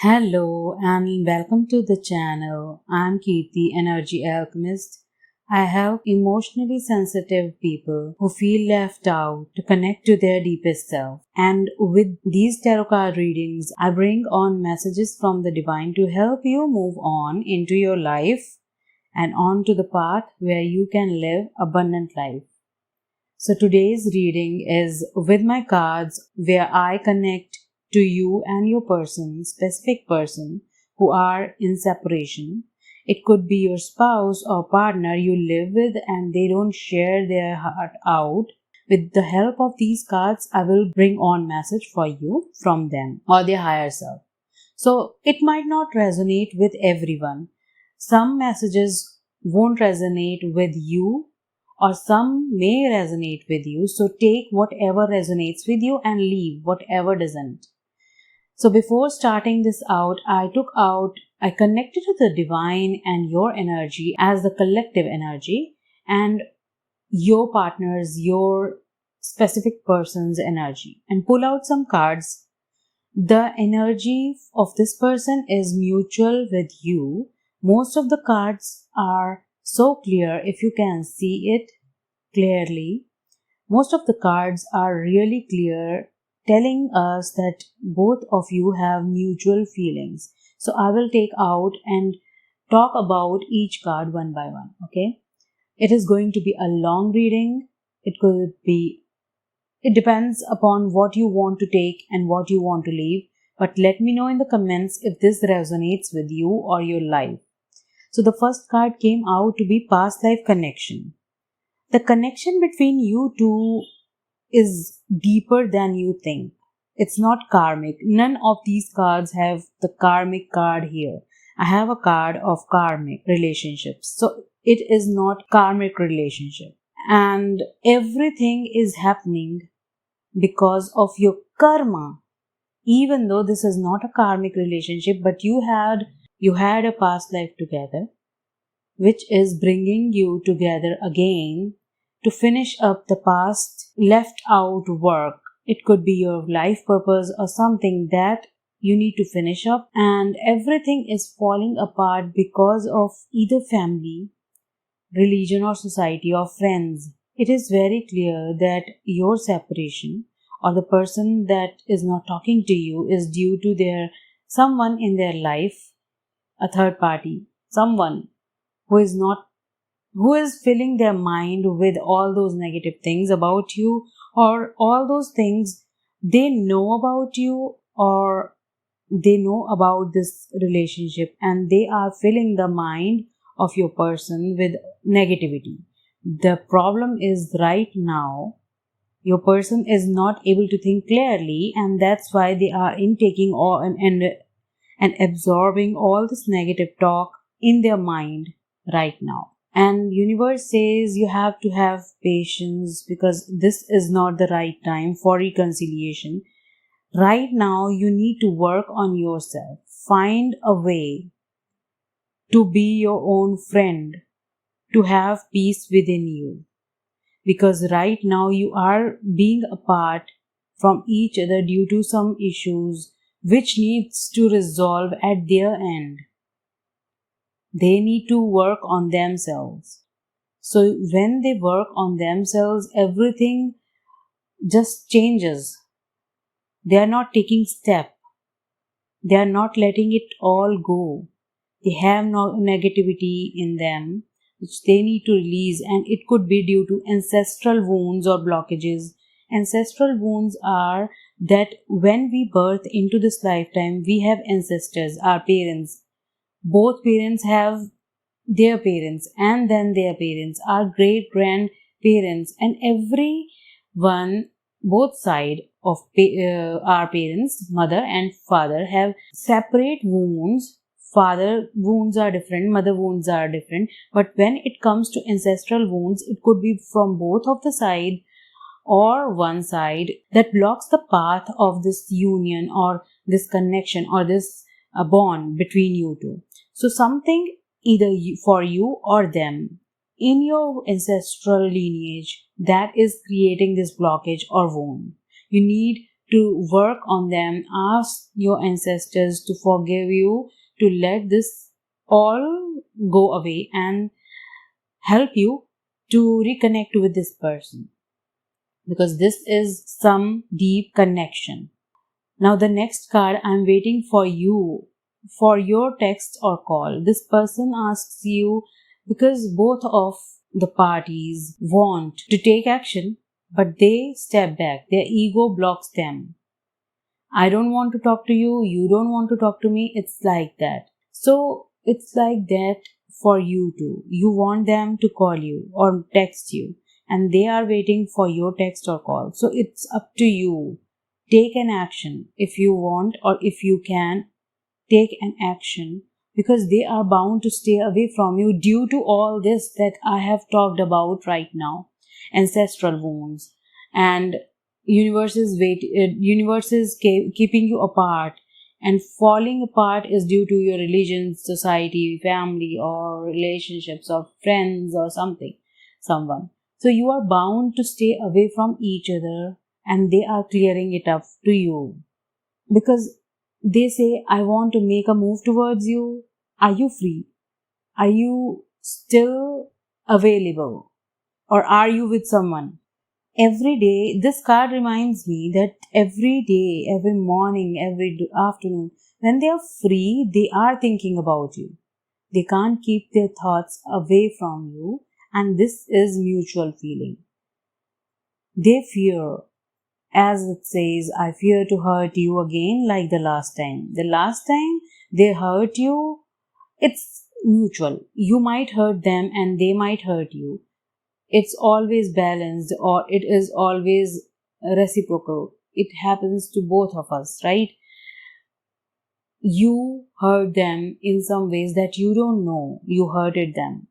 Hello and welcome to the channel. I'm Kirti, Energy Alchemist. I help emotionally sensitive people who feel left out to connect to their deepest self. And with these tarot card readings, I bring on messages from the divine to help you move on into your life and on to the path where you can live abundant life. So today's reading is with my cards where I connect to you and your person, specific person who are in separation. It could be your spouse or partner you live with and they don't share their heart out. With the help of these cards, I will bring on message for you from them or their higher self. So it might not resonate with everyone. Some messages won't resonate with you or some may resonate with you. So take whatever resonates with you and leave whatever doesn't. So before starting this out, I connected to the divine and your energy as the collective energy and your partner's, your specific person's energy and pull out some cards. The energy of this person is mutual with you. Most of the cards are so clear if you can see it clearly. Most of the cards are really clear, telling us that both of you have mutual feelings. So I will take out and talk about each card one by one, okay? It is going to be a long reading. It depends upon what you want to take and what you want to leave. But let me know in the comments if this resonates with you or your life. So the first card came out to be past life connection. The connection between you two is deeper than you think. It's not karmic. None of these cards have the karmic card here. I have a card of karmic relationships. So it is not karmic relationship. And everything is happening because of your karma. Even though this is not a karmic relationship, but you had a past life together, which is bringing you together again to finish up the past left out work. It could be your life purpose or something that you need to finish up, and everything is falling apart because of either family, religion or society or friends. It is very clear that your separation or the person that is not talking to you is due to someone in their life, a third party, someone who is filling their mind with all those negative things about you, or all those things they know about you, or they know about this relationship, and they are filling the mind of your person with negativity. The problem is right now your person is not able to think clearly, and that's why they are intaking all and absorbing all this negative talk in their mind right now. And universe says you have to have patience because this is not the right time for reconciliation. Right now you need to work on yourself. Find a way to be your own friend, to have peace within you. Because right now you are being apart from each other due to some issues which needs to resolve at their end. They need to work on themselves. So when they work on themselves, everything just changes. They are not taking step. They are not letting it all go. They have no negativity in them which they need to release, and it could be due to ancestral wounds or blockages. Ancestral wounds are that when we birth into this lifetime, we have ancestors, our parents. Both parents have their parents and then their parents, our great grandparents, and everyone, both side of our parents, mother and father, have separate wounds. Father wounds are different, mother wounds are different, but when it comes to ancestral wounds, it could be from both of the side or one side that blocks the path of this union or this connection or this bond between you two. So something either for you or them in your ancestral lineage that is creating this blockage or wound. You need to work on them. Ask your ancestors to forgive you, to let this all go away and help you to reconnect with this person, because this is some deep connection. Now the next card, I'm waiting for you for your text or call. This person asks you because both of the parties want to take action, but they step back. Their ego blocks them. I don't want to talk to you. You don't want to talk to me. It's like that. So it's like that for you too. You want them to call you or text you, and they are waiting for your text or call. So it's up to you. Take an action if you want, or if you can, take an action, because they are bound to stay away from you due to all this that I have talked about right now. Ancestral wounds and universe is keeping you apart, and falling apart is due to your religion, society, family, or relationships, or friends, or someone. So you are bound to stay away from each other, and they are clearing it up to you, because they say, I want to make a move towards you. Are you free? Are you still available? Or are you with someone? Every day, this card reminds me that every day, every morning, every afternoon, when they are free, they are thinking about you. They can't keep their thoughts away from you, and this is mutual feeling. They fear, as it says, I fear to hurt you again like the last time. The last time they hurt you, it's mutual. You might hurt them and they might hurt you. It's always balanced, or it is always reciprocal. It happens to both of us, right? You hurt them in some ways that you don't know you hurted them.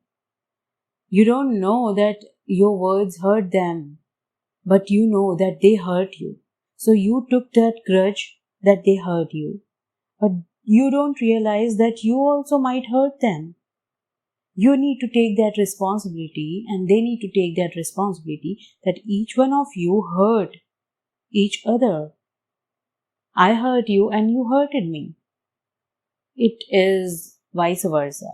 You don't know that your words hurt them, but you know that they hurt you. So you took that grudge that they hurt you, but you don't realize that you also might hurt them. You need to take that responsibility, and they need to take that responsibility, that each one of you hurt each other. I hurt you and you hurted me. It is vice versa.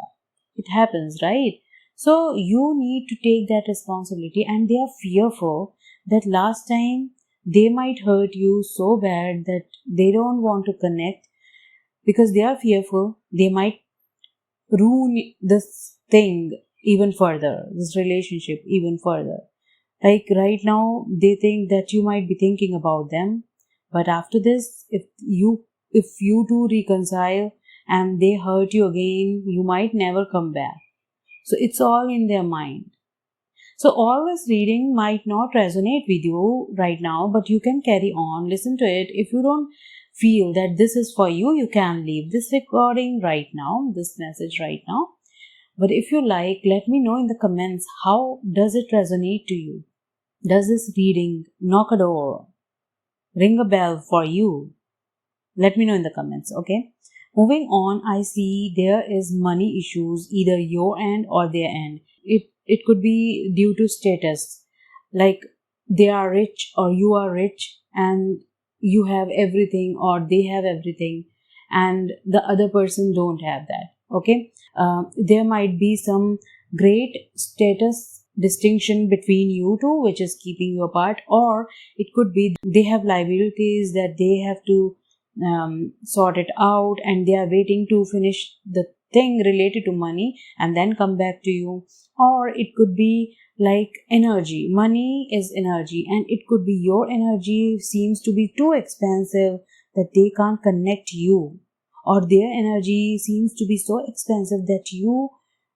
It happens, right? So you need to take that responsibility, and they are fearful that last time they might hurt you so bad that they don't want to connect, because they are fearful they might ruin this thing even further, this relationship even further. Like right now, they think that you might be thinking about them, but after this, if you two reconcile and they hurt you again, you might never come back. So it's all in their mind. So all this reading might not resonate with you right now, but you can carry on, listen to it. If you don't feel that this is for you, you can leave this recording right now, this message right now. But if you like, let me know in the comments, how does it resonate to you? Does this reading knock a door, ring a bell for you? Let me know in the comments, okay? Moving on, I see there is money issues, either your end or their end. It could be due to status, like they are rich or you are rich and you have everything, or they have everything and the other person don't have that, okay? There might be some great status distinction between you two which is keeping you apart, or it could be they have liabilities that they have to sort it out, and they are waiting to finish the thing related to money and then come back to you. Or it could be like energy. Money is energy, and it could be your energy seems to be too expensive that they can't connect you, or their energy seems to be so expensive that you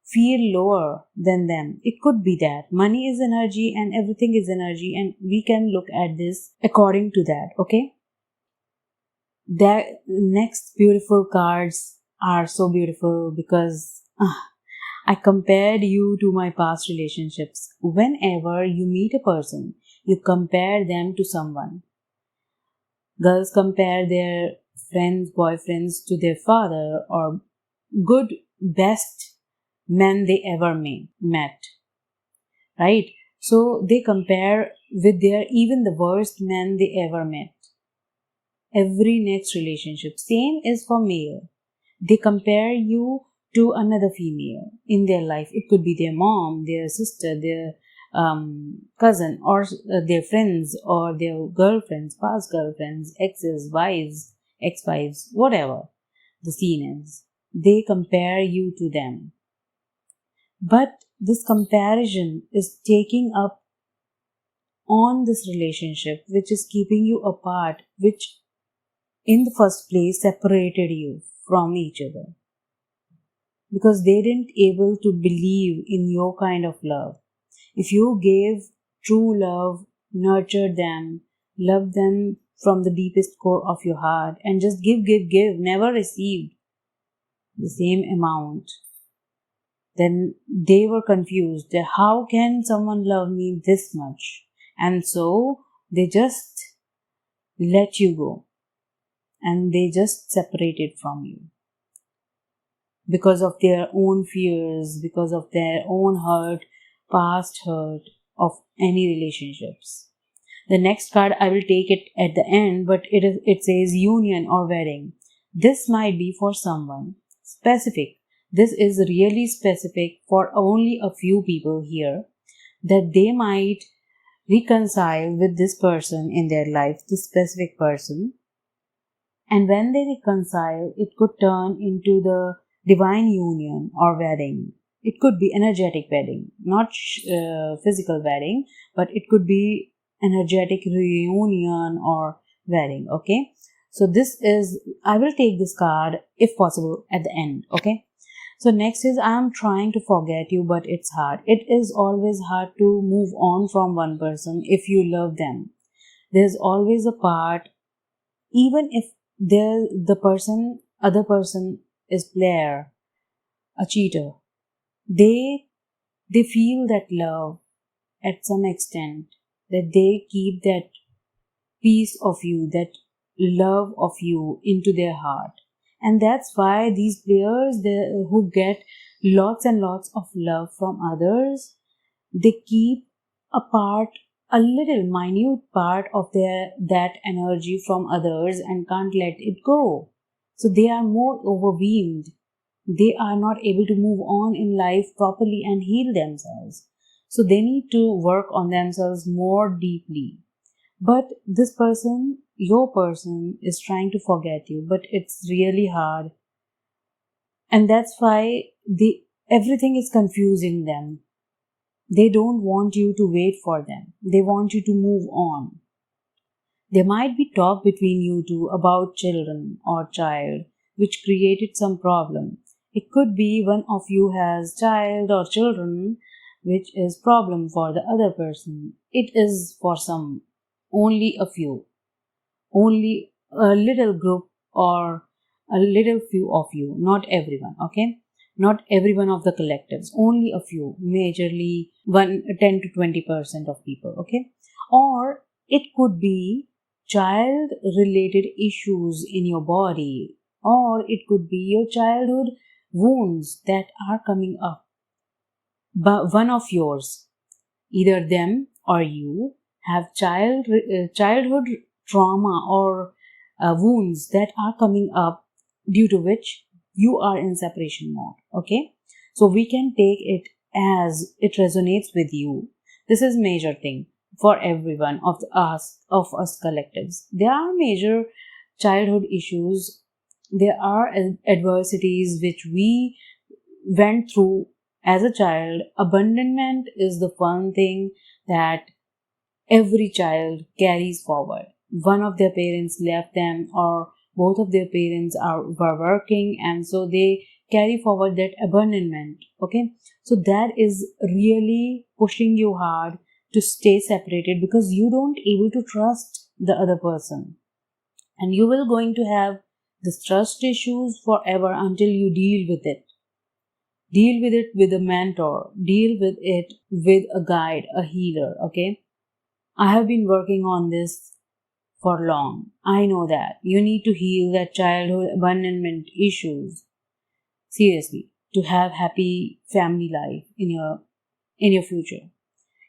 feel lower than them. It could be that money is energy and everything is energy, and we can look at this according to that, okay? The next beautiful cards are so beautiful because I compared you to my past relationships. Whenever you meet a person, you compare them to someone. Girls compare their friends, boyfriends to their father, or good, best men they ever met. Right? So they compare with their even the worst men they ever met. every next relationship. Same is for male. They compare you to another female in their life. It could be their mom, their sister, their cousin, or their friends, or their girlfriends, past girlfriends, exes, wives, ex-wives, whatever the scene is. They compare you to them. But this comparison is taking up on this relationship, which is keeping you apart, which in the first place separated you from each other. Because they didn't able to believe in your kind of love. If you gave true love, nurtured them, loved them from the deepest core of your heart, and just give, never received the same amount, then they were confused that how can someone love me this much? And so they just let you go and they just separated from you because of their own fears, because of their own hurt, past hurt of any relationships. The next card, I will take it at the end, but it says union or wedding. This might be for someone specific. This is really specific for only a few people here, that they might reconcile with this person in their life, this specific person. And when they reconcile, it could turn into the divine union or wedding. It could be energetic wedding, not physical wedding, but it could be energetic reunion or wedding. Okay, so this is, I will take this card if possible at the end. Okay, so next is, I am trying to forget you, but it's hard. It is always hard to move on from one person if you love them. There's always a part, even if other person is player, a cheater, they feel that love at some extent, that they keep that piece of you, that love of you into their heart. And that's why these players who get lots and lots of love from others, they keep a part, a little minute part of that energy from others and can't let it go. So they are more overwhelmed. They are not able to move on in life properly and heal themselves. So they need to work on themselves more deeply. But this person, your person, is trying to forget you, but it's really hard. And that's why everything is confusing them. They don't want you to wait for them. They want you to move on. There might be talk between you two about children or child, which created some problem. It could be one of you has child or children, which is problem for the other person. It is for some, only a few, only a little group or a little few of you, not everyone, okay? Not every one of the collectives, only a few, majorly 10 to 20% of people, okay? Or it could be child related issues in your body, or it could be your childhood wounds that are coming up. But one of yours, either them or you, have childhood trauma or wounds that are coming up, due to which you are in separation mode. Okay, so we can take it as it resonates with you. This is major thing for everyone of us collectives. There are major childhood issues. There are adversities which we went through as a child. Abandonment is the one thing that every child carries forward. One of their parents left them, or both of their parents were working, and so they carry forward that abandonment. Okay, so that is really pushing you hard to stay separated, because you don't able to trust the other person, and you will going to have this trust issues forever until you deal with it. Deal with it with a mentor, deal with it with a guide, a healer. Okay, I have been working on this for long. I know that you need to heal that childhood abandonment issues seriously to have happy family life in your future.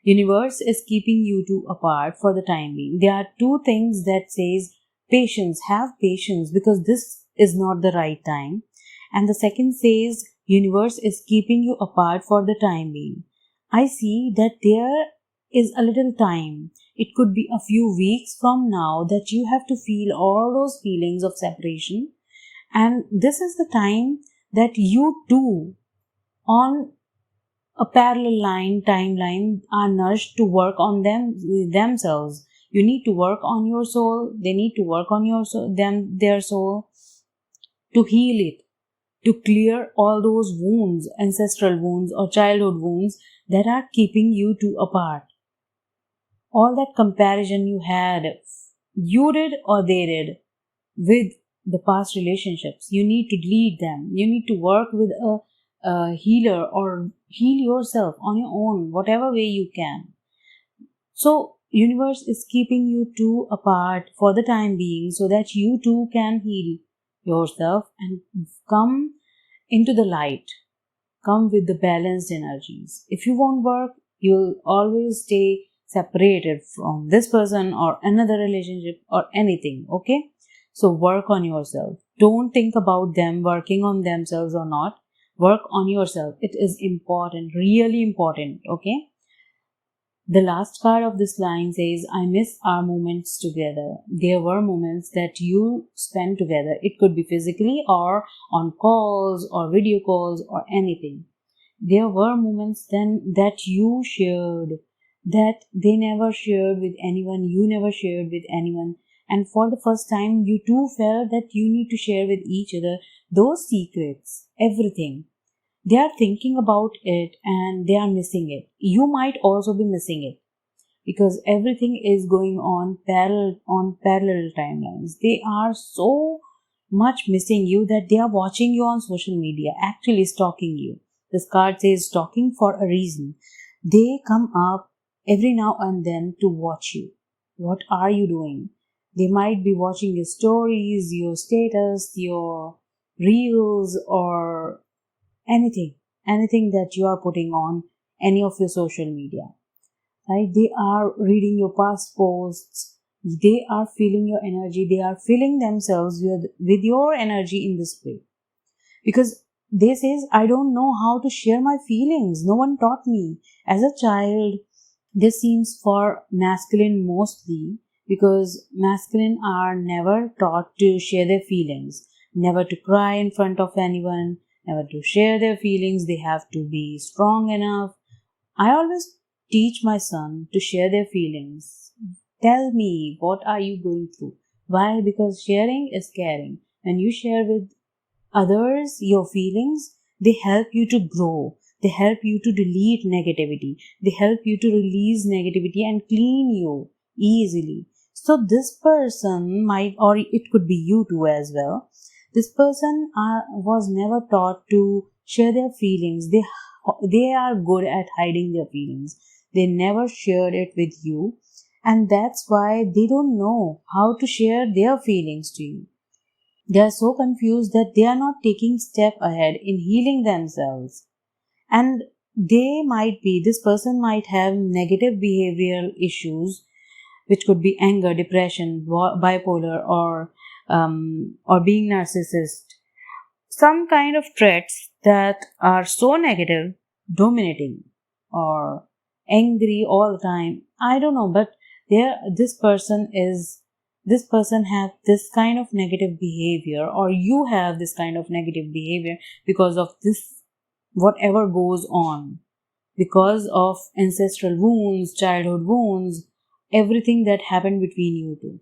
Universe is keeping you two apart for the time being. There are two things that says patience, have patience, because this is not the right time. And the second says, universe is keeping you apart for the time being. I see that there is a little time. It could be a few weeks from now that you have to feel all those feelings of separation. And this is the time that you too, on a parallel timeline, are nudged to work on themselves. You need to work on your soul. They need to work on their soul, to heal it, to clear all those wounds, ancestral wounds or childhood wounds that are keeping you two apart. All that comparison you had, you did or they did, with the past relationships, you need to delete them. You need to work with a healer, or heal yourself on your own, whatever way you can. So universe is keeping you two apart for the time being, so that you two can heal yourself and come into the light, come with the balanced energies. If you won't work, you'll always stay separated from this person or another relationship or anything. Okay, so work on yourself. Don't think about them working on themselves or not. Work on yourself. It is important, really important. Okay, the last card of this line says, I miss our moments together. There were moments that you spent together. It could be physically or on calls or video calls or anything. There were moments then that you shared, that they never shared with anyone, you never shared with anyone. And for the first time, you two felt that you need to share with each other those secrets, everything. They are thinking about it and they are missing it. You might also be missing it, because everything is going on parallel timelines. They are so much missing you that they are watching you on social media, actually stalking you. This card says stalking for a reason. They come up every now and then to watch you. What are you doing? They might be watching your stories, your status, your reels, or anything that you are putting on any of your social media, right? They are reading your past posts. They are feeling your energy. They are filling themselves with your energy in this way, because they says, I don't know how to share my feelings. No one taught me as a child. This seems for masculine mostly, because masculine are never taught to share their feelings, never to cry in front of anyone, never to share their feelings. They have to be strong enough. I always teach my son to share their feelings. Tell me, what are you going through? Why? Because sharing is caring. When you share with others your feelings, they help you to grow. They help you to delete negativity. They help you to release negativity and clean you easily. So this person might, or it could be you too as well. This person was never taught to share their feelings. They are good at hiding their feelings. They never shared it with you, and that's why they don't know how to share their feelings to you. They are so confused that they are not taking step ahead in healing themselves. And this person might have negative behavioral issues, which could be anger, depression, bipolar, or being narcissist. Some kind of traits that are so negative, dominating, or angry all the time. I don't know, but this person have this kind of negative behavior, or you have this kind of negative behavior because of this, whatever goes on, because of ancestral wounds, childhood wounds, everything that happened between you two,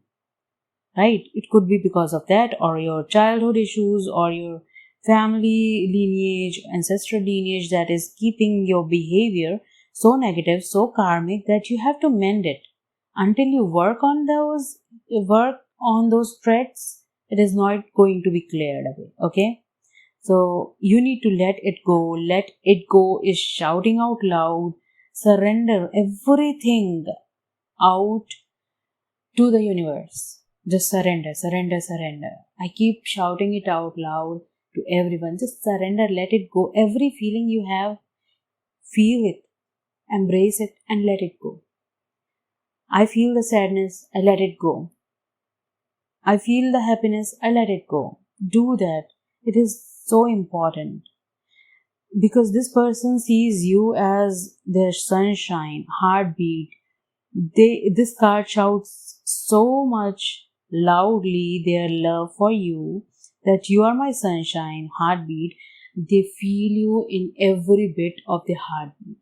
right? It could be because of that, or your childhood issues, or your family lineage, ancestral lineage, that is keeping your behavior so negative, so karmic, that you have to mend it. Until you work on those traits, it is not going to be cleared away. Okay, so you need to let it go. Let it go is shouting out loud. Surrender everything out to the universe. Just surrender, surrender, surrender. I keep shouting it out loud to everyone. Just surrender, let it go. Every feeling you have, feel it, embrace it, and let it go. I feel the sadness, I let it go. I feel the happiness, I let it go. Do that. It is so important. Because this person sees you as their sunshine, heartbeat. This card shouts so much loudly their love for you, that you are my sunshine, heartbeat. They feel you in every bit of their heartbeat.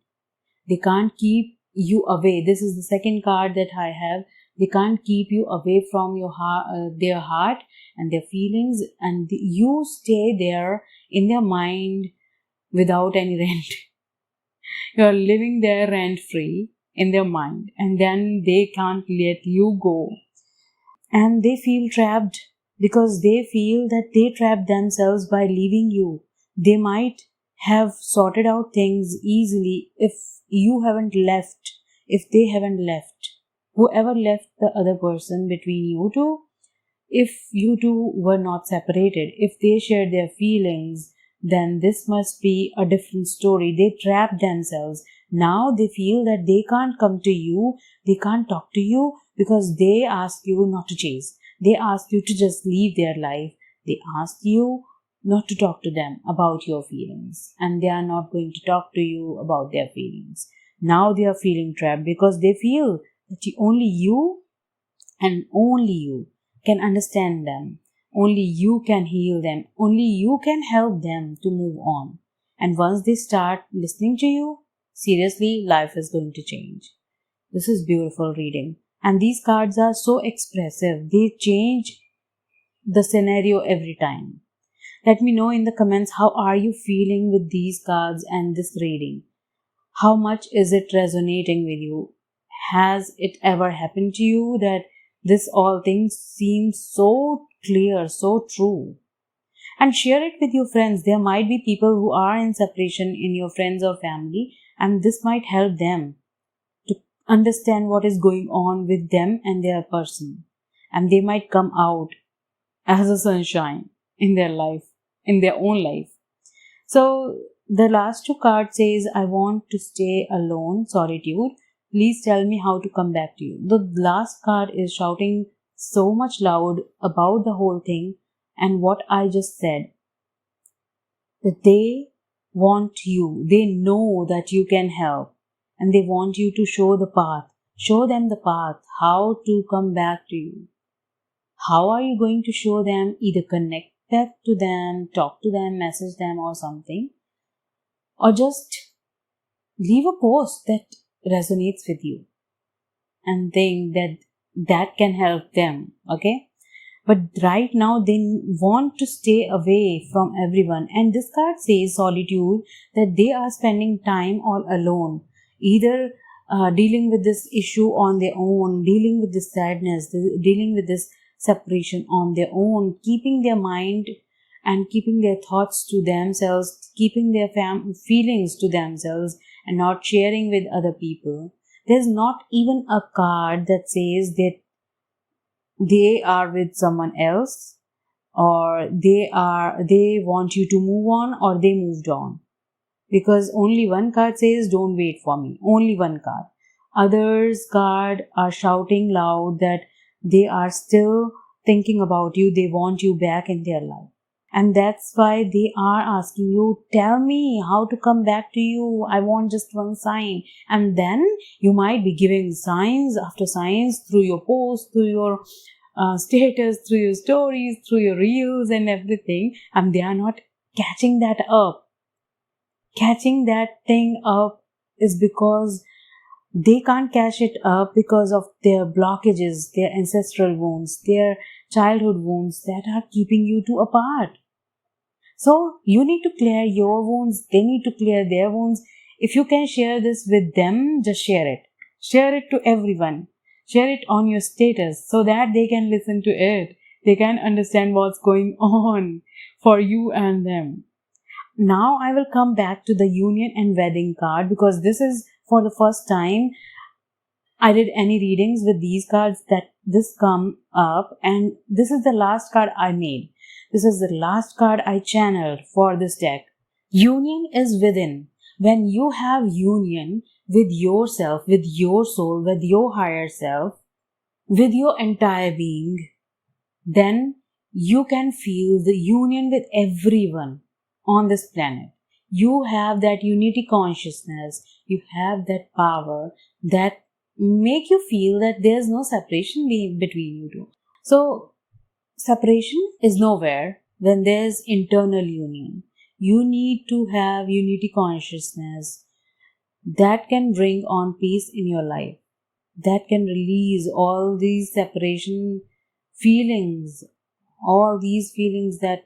They can't keep you away. This is the second card that I have. They can't keep you away from your heart, their heart and their feelings, and you stay there in their mind without any rent. You're living there rent free in their mind, and then they can't let you go. And they feel trapped because they feel that they trapped themselves by leaving you. They might have sorted out things easily if you haven't left, if they haven't left. Whoever left the other person between you two, if you two were not separated, if they shared their feelings, then this must be a different story. They trapped themselves. Now they feel that they can't come to you, they can't talk to you because they ask you not to chase. They ask you to just leave their life. They ask you not to talk to them about your feelings, and they are not going to talk to you about their feelings. Now they are feeling trapped because they feel that only you and only you can understand them. Only you can heal them. Only you can help them to move on. And once they start listening to you, seriously, life is going to change. This is beautiful reading. And these cards are so expressive. They change the scenario every time. Let me know in the comments, how are you feeling with these cards and this reading? How much is it resonating with you? Has it ever happened to you that this all things seem so clear, so true? And share it with your friends. There might be people who are in separation in your friends or family, and this might help them to understand what is going on with them and their person. And they might come out as a sunshine in their life, in their own life. So the last two cards says, I want to stay alone, solitude. Please tell me how to come back to you. The last card is shouting so much loud about the whole thing and what I just said. That they want you. They know that you can help, and they want you to show the path. Show them the path, how to come back to you. How are you going to show them? Either connect back to them, talk to them, message them or something. Or just leave a post that resonates with you and think that that can help them, okay? But right now they want to stay away from everyone. And this card says solitude, that they are spending time all alone, either dealing with this issue on their own, dealing with this sadness, dealing with this separation on their own, keeping their mind and keeping their thoughts to themselves, keeping their feelings to themselves and not sharing with other people. There's not even a card that says that they are with someone else, or they want you to move on, or they moved on. Because only one card says don't wait for me. Only one card. Others card are shouting loud that they are still thinking about you. They want you back in their life. And that's why they are asking you, tell me how to come back to you. I want just one sign. And then you might be giving signs after signs through your posts, through your status, through your stories, through your reels and everything. And they are not catching that up. Catching that thing up is because they can't catch it up because of their blockages, their ancestral wounds, their childhood wounds that are keeping you two apart. So you need to clear your wounds. They need to clear their wounds. If you can share this with them, just share it. Share it to everyone. Share it on your status so that they can listen to it. They can understand what's going on for you and them. Now I will come back to the union and wedding card, because this is for the first time I did any readings with these cards that this come up, and this is the last card I made. This is the last card I channeled for this deck. Union is within. When you have union with yourself, with your soul, with your higher self, with your entire being, then you can feel the union with everyone on this planet. You have that unity consciousness, you have that power that make you feel that there's no separation between you two. So separation is nowhere when there's internal union. You need to have unity consciousness that can bring on peace in your life, that can release all these separation feelings, all these feelings that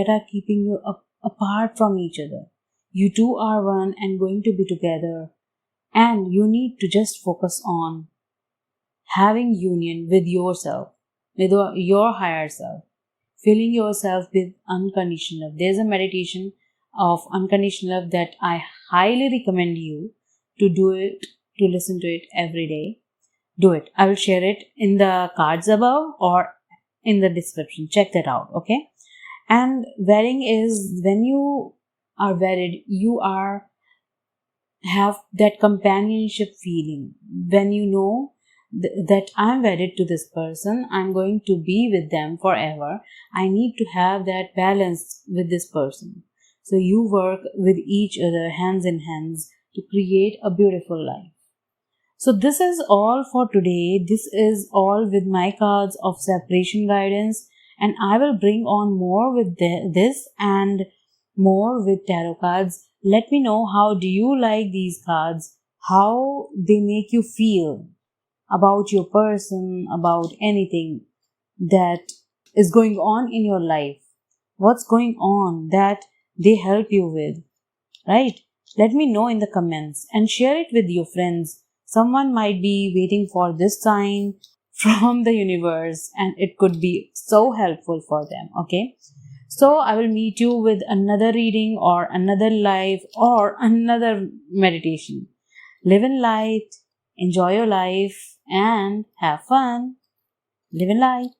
are keeping you apart from each other. You two are one and going to be together, and you need to just focus on having union with yourself, with your higher self, filling yourself with unconditional love. There's a meditation of unconditional love that I highly recommend you to do it, to listen to it every day. Do it. I will share it in the cards above or in the description. Check that out, okay? And wedding is when you are wedded, you have that companionship feeling. When you know that I'm wedded to this person, I'm going to be with them forever. I need to have that balance with this person. So you work with each other, hands in hands, to create a beautiful life. So this is all for today. This is all with my cards of separation guidance, and I will bring on more with this and more with tarot cards. Let me know how do you like these cards, how they make you feel about your person, about anything that is going on in your life. What's going on that they help you with, right? Let me know in the comments and share it with your friends. Someone might be waiting for this sign from the universe and it could be so helpful for them, okay? So I will meet you with another reading or another live or another meditation. Live in light, enjoy your life and have fun. Live in light.